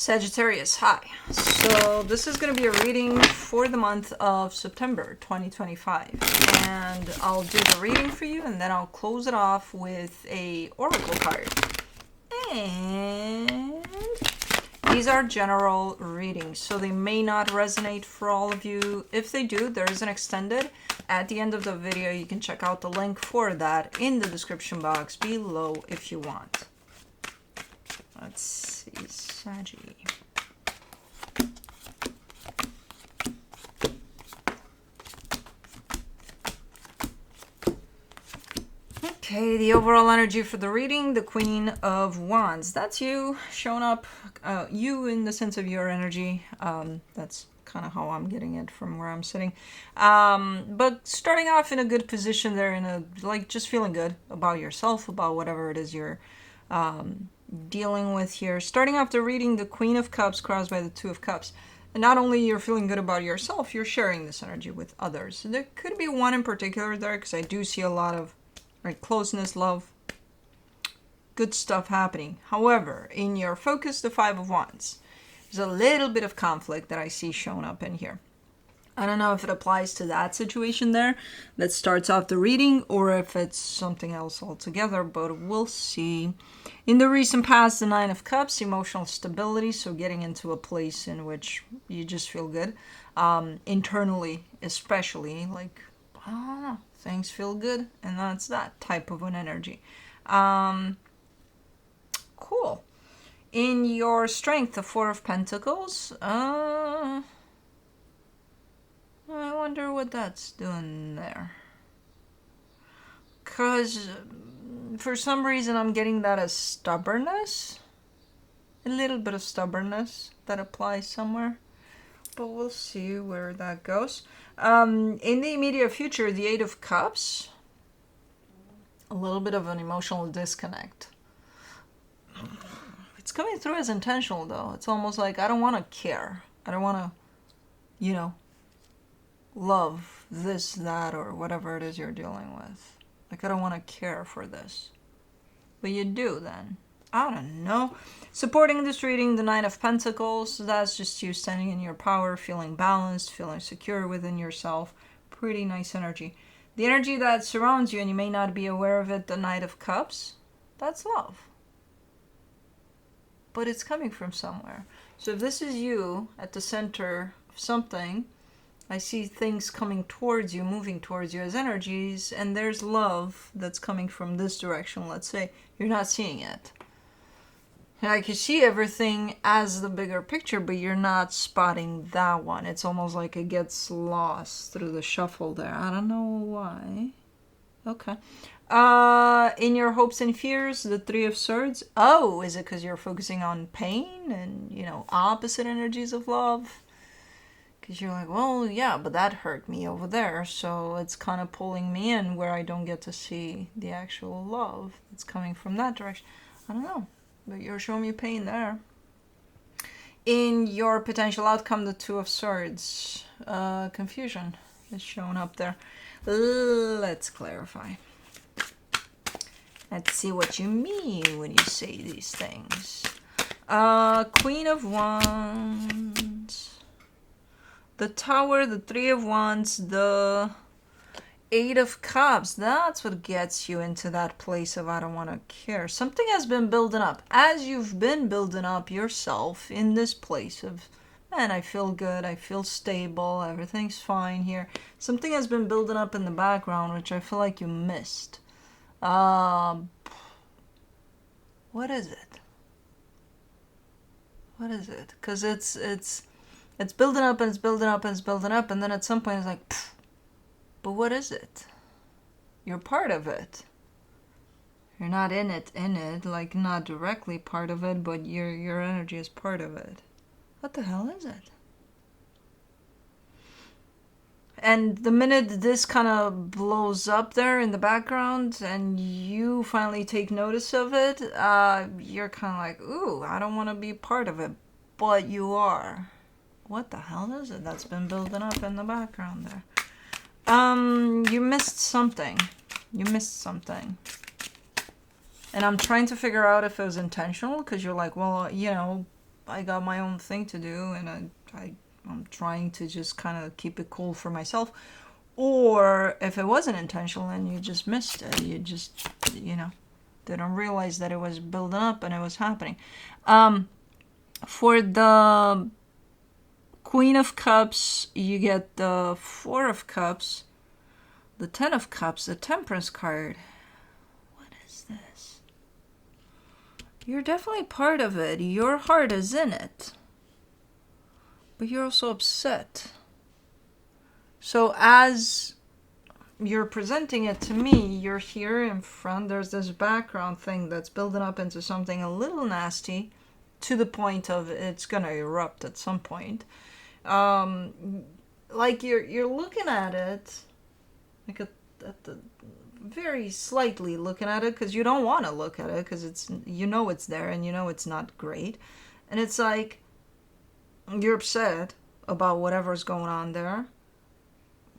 Sagittarius, hi. So this is going to be a reading for the month of September 2025. And I'll do the reading for you and then I'll close it off with a oracle card. And these are general readings, so they may not resonate for all of you. If they do, there is an extended. At the end of the video, you can check out the link for that in the description box below if you want. Let's see, Saggy. Okay, the overall energy for the reading, the Queen of Wands. That's you showing up, you in the sense of your energy. That's kind of how I'm getting it from where I'm sitting. But starting off in a good position there, in a, like, just feeling good about yourself, about whatever it is you're dealing with here. Starting off the reading, the Queen of Cups crossed by the Two of Cups. And not only you're feeling good about yourself, you're sharing this energy with others. So there could be one in particular there, because I do see a lot of closeness, love, good stuff happening. However, in your focus, the Five of Wands, there's a little bit of conflict that I see showing up in here. I don't know if it applies to that situation there that starts off the reading or if it's something else altogether, but we'll see. In the recent past, the Nine of Cups, emotional stability, so getting into a place in which you just feel good. Internally, especially, like, I don't know, things feel good, and that's that type of an energy. Cool. In your strength, the Four of Pentacles, I wonder what that's doing there. Because for some reason I'm getting that as stubbornness. A little bit of stubbornness that applies somewhere. But we'll see where that goes. In the immediate future, the Eight of Cups. A little bit of an emotional disconnect. It's coming through as intentional, though. It's almost like I don't want to care. I don't want to, love this, that, or whatever it is you're dealing with. Like, I don't want to care for this. But you do then. I don't know. Supporting this reading, the Nine of Pentacles. That's just you standing in your power, feeling balanced, feeling secure within yourself. Pretty nice energy. The energy that surrounds you, and you may not be aware of it, the Knight of Cups. That's love. But it's coming from somewhere. So if this is you at the center of something, I see things coming towards you, moving towards you as energies, and there's love that's coming from this direction, let's say. You're not seeing it. Like, you see everything as the bigger picture, but you're not spotting that one. It's almost like it gets lost through the shuffle there. I don't know why. Okay. In your hopes and fears, the Three of Swords. Oh, is it because you're focusing on pain and, opposite energies of love? Because you're like, well, yeah, but that hurt me over there. So it's kind of pulling me in where I don't get to see the actual love that's coming from that direction. I don't know. But you're showing me pain there. In your potential outcome, the Two of Swords. Confusion is showing up there. Let's clarify. Let's see what you mean when you say these things. Queen of Wands. The Tower, the Three of Wands, the Eight of Cups. That's what gets you into that place of I don't want to care. Something has been building up. As you've been building up yourself in this place of, man, I feel good, I feel stable, everything's fine here. Something has been building up in the background, which I feel like you missed. What is it? What is it? Because it's building up and it's building up and it's building up, and then at some point it's like, pfft, but what is it? You're part of it. You're not in it, like not directly part of it, but your energy is part of it. What the hell is it? And the minute this kind of blows up there in the background and you finally take notice of it, you're kind of like, ooh, I don't want to be part of it, but you are. What the hell is it that's been building up in the background there? You missed something. You missed something. And I'm trying to figure out if it was intentional, because you're like, well, I got my own thing to do, and I'm trying to just kind of keep it cool for myself. Or if it wasn't intentional and you just missed it, you just, didn't realize that it was building up and it was happening. For the Queen of Cups, you get the Four of Cups, the Ten of Cups, the Temperance card. What is this? You're definitely part of it. Your heart is in it. But you're also upset. So as you're presenting it to me, you're here in front, there's this background thing that's building up into something a little nasty, to the point of it's gonna erupt at some point. Like you're looking at it, like at the very slightly looking at it, because you don't want to look at it, because it's, it's there and it's not great, and it's like you're upset about whatever's going on there.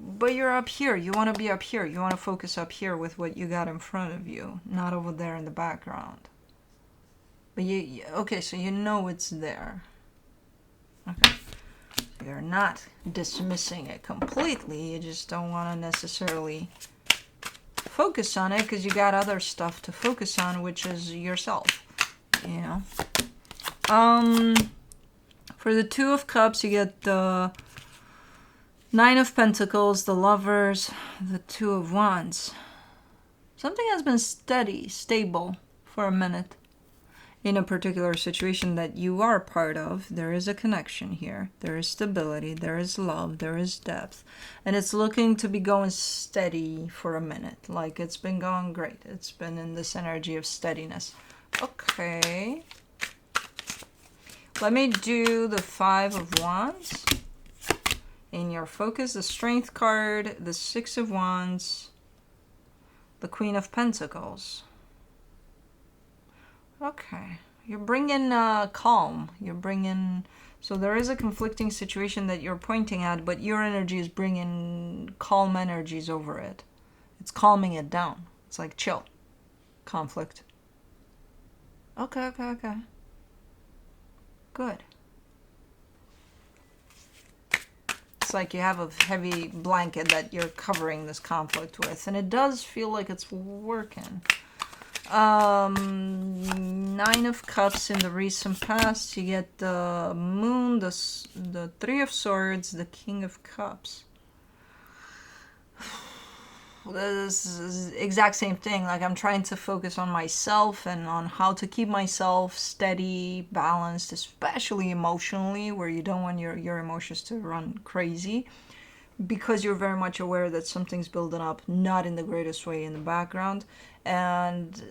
But you're up here. You want to be up here. You want to focus up here with what you got in front of you, not over there in the background. But okay, so it's there. Okay. You're not dismissing it completely. You just don't want to necessarily focus on it because you got other stuff to focus on, which is yourself. For the Two of Cups, you get the Nine of Pentacles, the Lovers, the Two of Wands. Something has been steady, stable for a minute in a particular situation that you are part of. There is a connection here. There is stability. There is love. There is depth. And it's looking to be going steady for a minute. Like it's been going great. It's been in this energy of steadiness. Okay. Let me do the Five of Wands. In your focus, the Strength card, the Six of Wands, the Queen of Pentacles. Okay. You're bringing calm. You're bringing... So there is a conflicting situation that you're pointing at, but your energy is bringing calm energies over it. It's calming it down. It's like chill. Conflict. Okay. Good. It's like you have a heavy blanket that you're covering this conflict with, and it does feel like it's working. Nine of Cups in the recent past, you get the Moon, the Three of Swords, the King of Cups. This is the exact same thing. Like I'm trying to focus on myself and on how to keep myself steady, balanced, especially emotionally, where you don't want your emotions to run crazy, because you're very much aware that something's building up, not in the greatest way in the background, and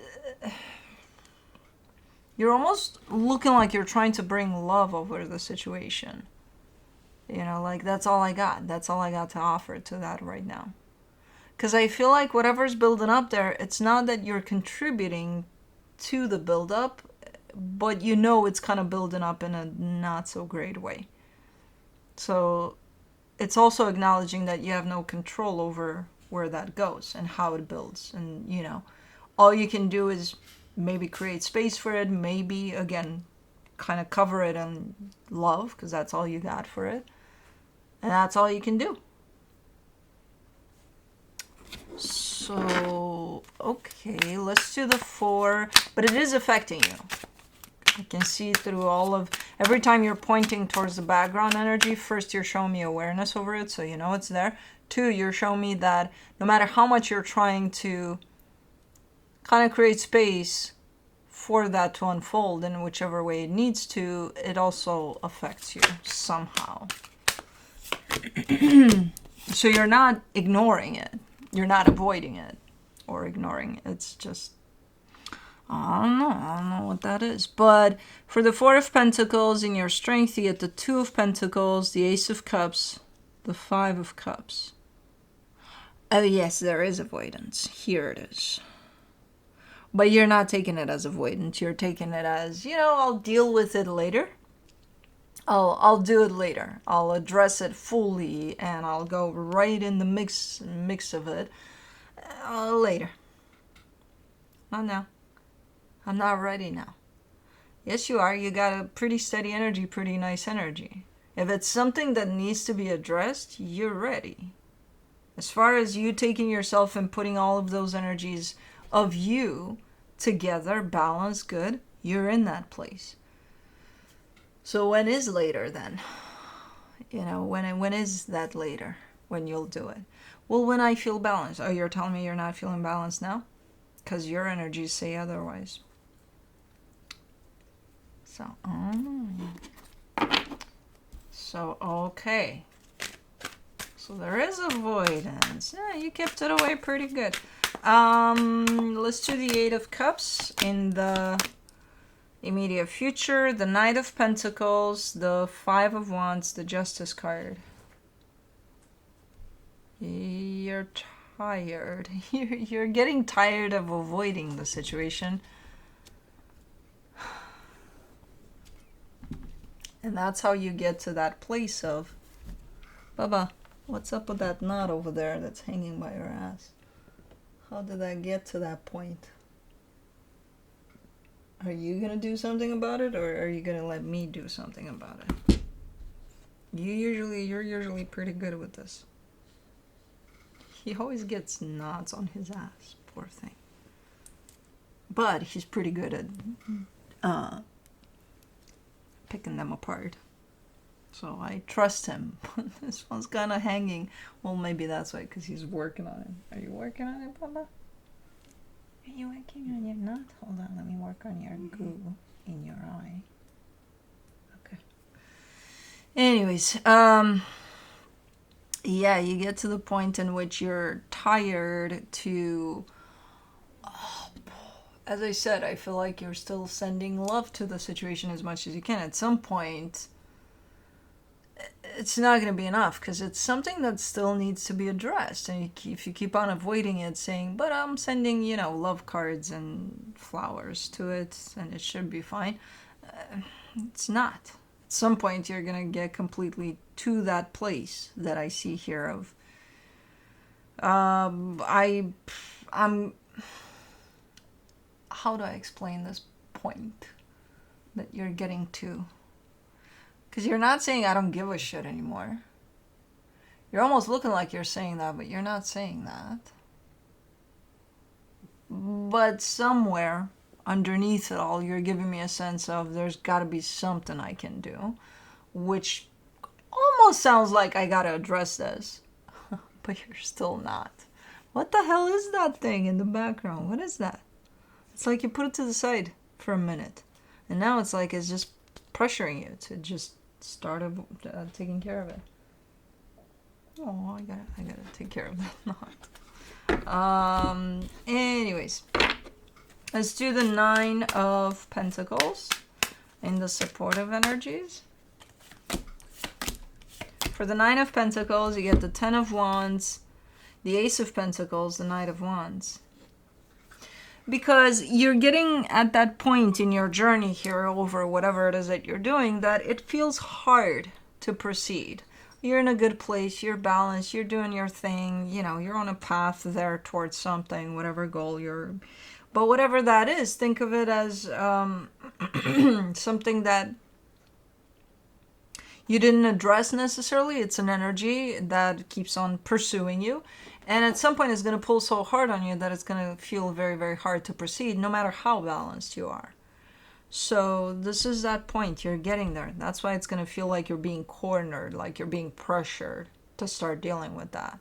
you're almost looking like you're trying to bring love over the situation. Like that's all I got. That's all I got to offer to that right now. Because I feel like whatever's building up there, it's not that you're contributing to the buildup, but it's kind of building up in a not so great way. So it's also acknowledging that you have no control over where that goes and how it builds. And, all you can do is maybe create space for it, maybe, again, kind of cover it in love, because that's all you got for it. And that's all you can do. So, okay, let's do the Four, but it is affecting you. I can see through every time you're pointing towards the background energy, first you're showing me awareness over it, so it's there. Two, you're showing me that no matter how much you're trying to kind of create space for that to unfold in whichever way it needs to, it also affects you somehow. So you're not ignoring it. You're not avoiding it or ignoring it. It's just, I don't know what that is. But for the Four of Pentacles, in your Strength, you get the Two of Pentacles, the Ace of Cups, the Five of Cups. Oh yes, there is avoidance. Here it is. But you're not taking it as avoidance. You're taking it as, I'll deal with it later. I'll do it later. I'll address it fully, and I'll go right in the mix of it later. Not now. I'm not ready now. Yes, you are. You got a pretty steady energy, pretty nice energy. If it's something that needs to be addressed, you're ready. As far as you taking yourself and putting all of those energies of you together, balanced, good, you're in that place. So when is later then? When is that later? When you'll do it? Well, when I feel balanced. Oh, you're telling me you're not feeling balanced now? Because your energies say otherwise. So, okay. So there is avoidance. Yeah, you kept it away pretty good. Let's do the Eight of Cups in the immediate future, the Knight of Pentacles, the Five of Wands, the Justice card. You're tired. You're getting tired of avoiding the situation. And that's how you get to that place of, Baba, what's up with that knot over there that's hanging by your ass? How did that get to that point? Are you going to do something about it, or are you going to let me do something about it? You're usually pretty good with this. He always gets knots on his ass, poor thing. But he's pretty good at picking them apart. So I trust him. This one's kind of hanging. Well, maybe that's why, because he's working on it. Are you working on it, Baba? Are you working on your knot? Hold on, let me work on your goo in your eye. Okay. Anyways, yeah, you get to the point in which you're tired to... as I said, I feel like you're still sending love to the situation as much as you can. At some point, it's not going to be enough because it's something that still needs to be addressed. And if you keep on avoiding it, saying, but I'm sending, love cards and flowers to it and it should be fine, it's not. At some point, you're going to get completely to that place that I see here of, I'm, how do I explain this point that you're getting to? Because you're not saying I don't give a shit anymore. You're almost looking like you're saying that, but you're not saying that. But somewhere underneath it all, you're giving me a sense of there's got to be something I can do, which almost sounds like I got to address this, but you're still not. What the hell is that thing in the background? What is that? It's like you put it to the side for a minute, and now it's like it's just pressuring you to just start taking care of it. Oh, I gotta take care of that knot. Anyways, let's do the Nine of Pentacles in the supportive energies. For the Nine of Pentacles, you get the Ten of Wands, the Ace of Pentacles, the Knight of Wands. Because you're getting at that point in your journey here over whatever it is that you're doing that it feels hard to proceed. You're in a good place, you're balanced, you're doing your thing, you're on a path there towards something, whatever goal you're... But whatever that is, think of it as something that you didn't address necessarily. It's an energy that keeps on pursuing you. And at some point, it's going to pull so hard on you that it's going to feel very, very hard to proceed, no matter how balanced you are. So this is that point. You're getting there. That's why it's going to feel like you're being cornered, like you're being pressured to start dealing with that.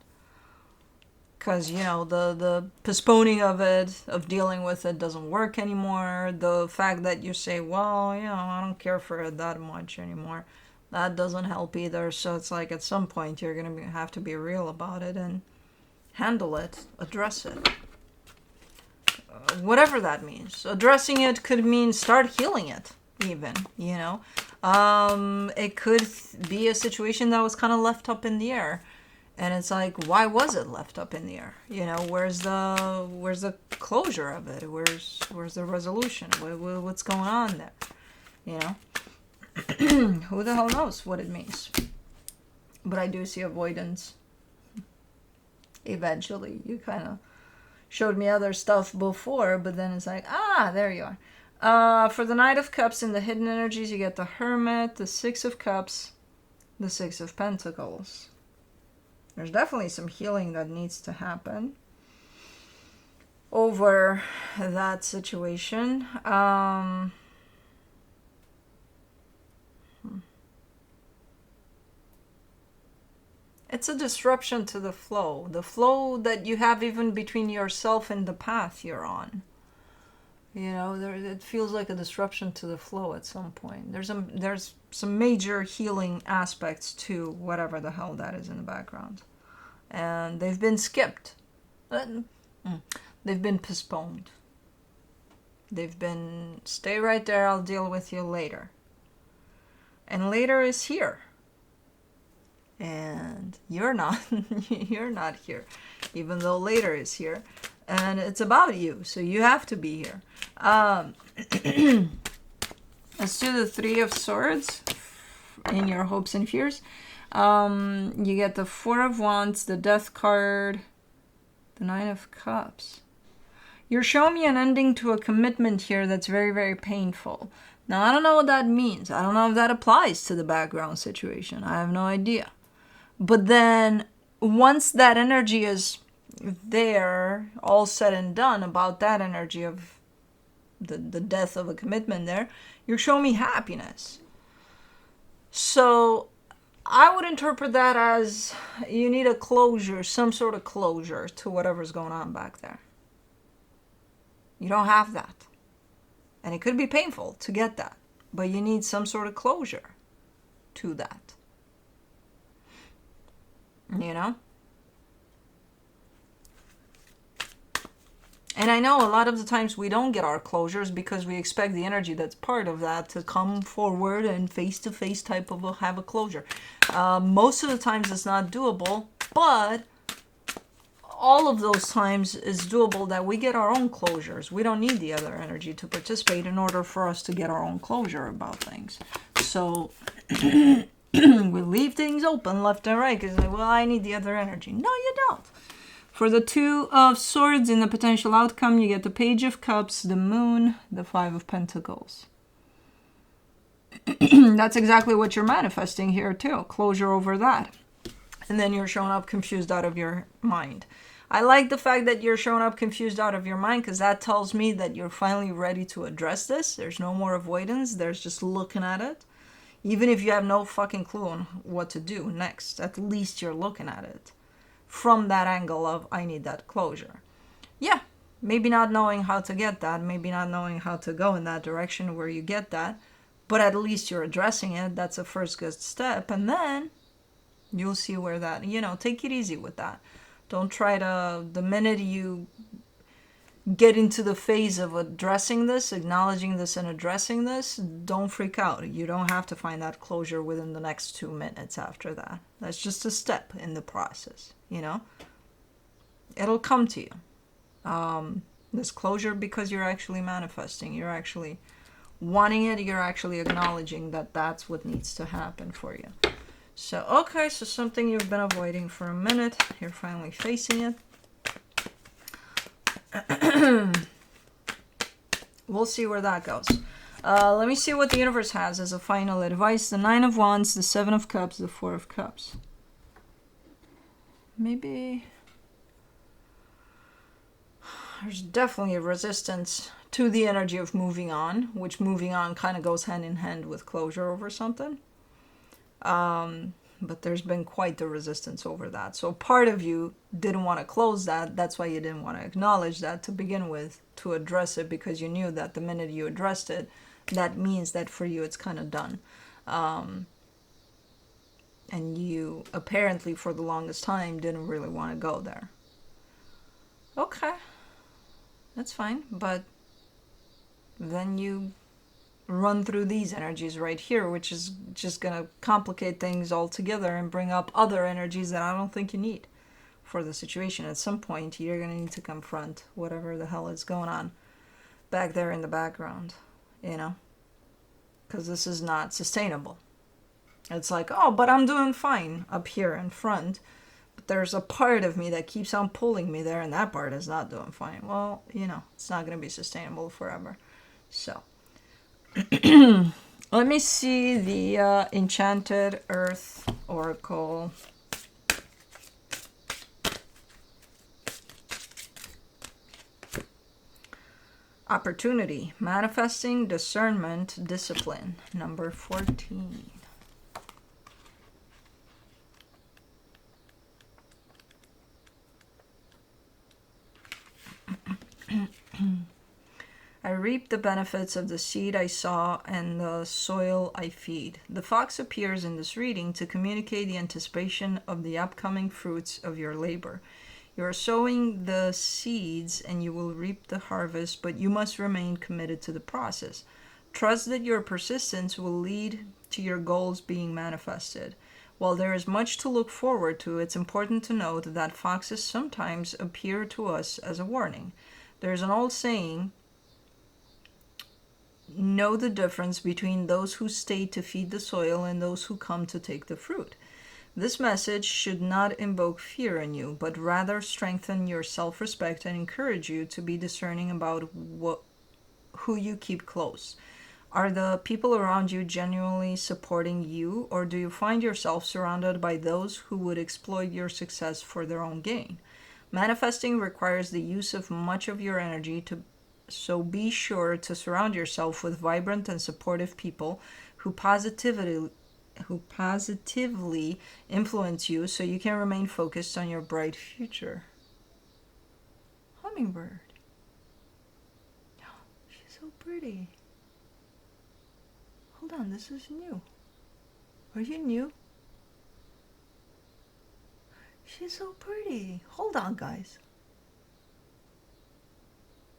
Because, the postponing of it, of dealing with it, doesn't work anymore. The fact that you say, well, I don't care for it that much anymore, that doesn't help either. So it's like at some point, you're going to have to be real about it and handle it, address it. Whatever that means. Addressing it could mean start healing it, even, It could be a situation that was kind of left up in the air. And it's like, why was it left up in the air? Where's the closure of it? Where's the resolution? What's going on there? Who the hell knows what it means? But I do see avoidance. Eventually, you kind of showed me other stuff before, but then it's like, there you For the Knight of Cups in the hidden energies, you get the Hermit, the Six of Cups, the Six of Pentacles. There's definitely some healing that needs to happen over that situation. It's a disruption to the flow that you have even between yourself and the path you're on. You know, it feels like a disruption to the flow at some point. There's some major healing aspects to whatever the hell that is in the background. And they've been skipped. They've been postponed. They've been, stay right there, I'll deal with you later. And later is here. And you're not, you're not here, even though later is here. And it's about you, so you have to be here. Let's do the Three of Swords in your hopes and fears. You get the Four of Wands, the Death card, the Nine of Cups. You're showing me an ending to a commitment here that's very, very painful. Now, I don't know what that means. I don't know if that applies to the background situation. I have no idea. But then once that energy is there, all said and done about that energy of the death of a commitment there, you're showing me happiness. So I would interpret that as you need a closure, some sort of closure to whatever's going on back there. You don't have that. And it could be painful to get that, but you need some sort of closure to that. You know? And I know a lot of the times we don't get our closures because we expect the energy that's part of that to come forward and face-to-face type of have a closure. Most of the times it's not doable, but all of those times is doable that we get our own closures. We don't need the other energy to participate in order for us to get our own closure about things. So we leave things open left and right because, well, I need the other energy. No, you don't. For the Two of Swords in the potential outcome, you get the Page of Cups, the Moon, the Five of Pentacles. That's exactly what you're manifesting here too. Closure over that. And then you're showing up confused out of your mind. I like the fact that you're showing up confused out of your mind because that tells me that you're finally ready to address this. There's no more avoidance. There's just looking at it. Even if you have no fucking clue on what to do next, at least you're looking at it from that angle of, I need that closure. Yeah, maybe not knowing how to get that, maybe not knowing how to go in that direction where you get that, but at least you're addressing it. That's a first good step. And then you'll see where that, take it easy with that. Don't try to, the minute you get into the phase of addressing this, acknowledging this and addressing this, don't freak out. You don't have to find that closure within the next 2 minutes after that. That's just a step in the process, It'll come to you. This closure because you're actually manifesting. You're actually wanting it. You're actually acknowledging that that's what needs to happen for you. So, okay, so something you've been avoiding for a minute. You're finally facing it. We'll see where that goes. Let me see what the universe has as a final advice. The Nine of Wands, the Seven of Cups, the Four of Cups. Maybe there's definitely a resistance to the energy of moving on, which moving on kind of goes hand in hand with closure over something. But there's been quite the resistance over that. So part of you didn't want to close that. That's why you didn't want to acknowledge that to begin with, to address it, because you knew that the minute you addressed it, that means that for you it's kind of done. And you apparently for the longest time didn't really want to go there. Okay, that's fine. But then you run through these energies right here, which is just going to complicate things altogether and bring up other energies that I don't think you need for the situation. At some point, you're going to need to confront whatever the hell is going on back there in the background, because this is not sustainable. It's like, oh, but I'm doing fine up here in front, but there's a part of me that keeps on pulling me there, and that part is not doing fine. Well, it's not going to be sustainable forever. So Let me see the Enchanted Earth Oracle. Opportunity, manifesting, discernment, discipline. Number 14. I reap the benefits of the seed I sow and the soil I feed. The fox appears in this reading to communicate the anticipation of the upcoming fruits of your labor. You are sowing the seeds and you will reap the harvest, but you must remain committed to the process. Trust that your persistence will lead to your goals being manifested. While there is much to look forward to, it's important to note that foxes sometimes appear to us as a warning. There's an old saying, know the difference between those who stay to feed the soil and those who come to take the fruit. This message should not invoke fear in you, but rather strengthen your self-respect and encourage you to be discerning about who you keep close. Are the people around you genuinely supporting you, or do you find yourself surrounded by those who would exploit your success for their own gain? Manifesting requires the use of much of your energy, so be sure to surround yourself with vibrant and supportive people who positively influence you so you can remain focused on your bright future. Hummingbird. She's so pretty. Hold on, this is new. Are you new? She's so pretty. Hold on, guys.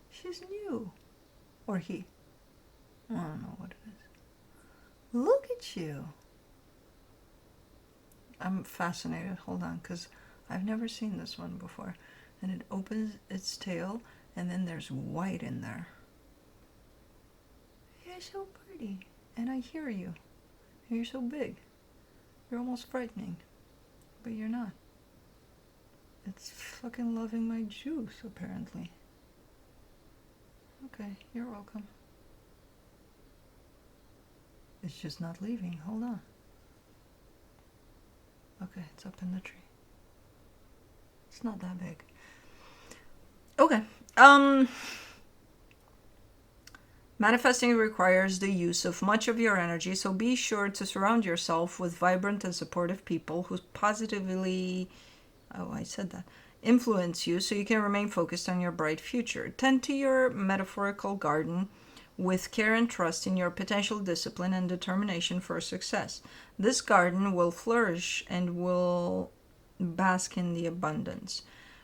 She's new. Or he. I don't know what it is. Look at you. I'm fascinated. Hold on, because I've never seen this one before. And it opens its tail, and then there's white in there. You're so pretty. And I hear you. And you're so big. You're almost frightening. But you're not. It's fucking loving my juice, apparently. Okay, you're welcome. It's just not leaving. Hold on. Okay, it's up in the tree. It's not that big. Okay. Manifesting requires the use of much of your energy, so be sure to surround yourself with vibrant and supportive people who positively, influence you so you can remain focused on your bright future. Tend to your metaphorical garden with care and trust in your potential discipline and determination for success. This garden will flourish and will bask in the abundance.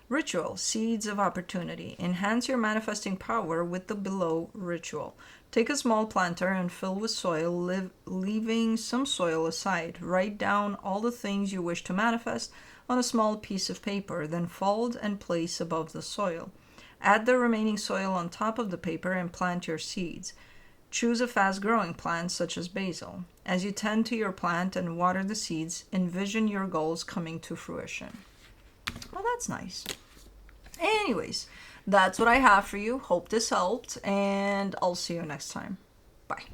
Ritual, seeds of opportunity. Enhance your manifesting power with the below ritual. Take a small planter and fill with soil, leaving some soil aside. Write down all the things you wish to manifest on a small piece of paper, then fold and place above the soil. Add the remaining soil on top of the paper and plant your seeds. Choose a fast-growing plant such as basil. As you tend to your plant and water the seeds, envision your goals coming to fruition. Well, that's nice. Anyways, that's what I have for you. Hope this helped, and I'll see you next time. Bye.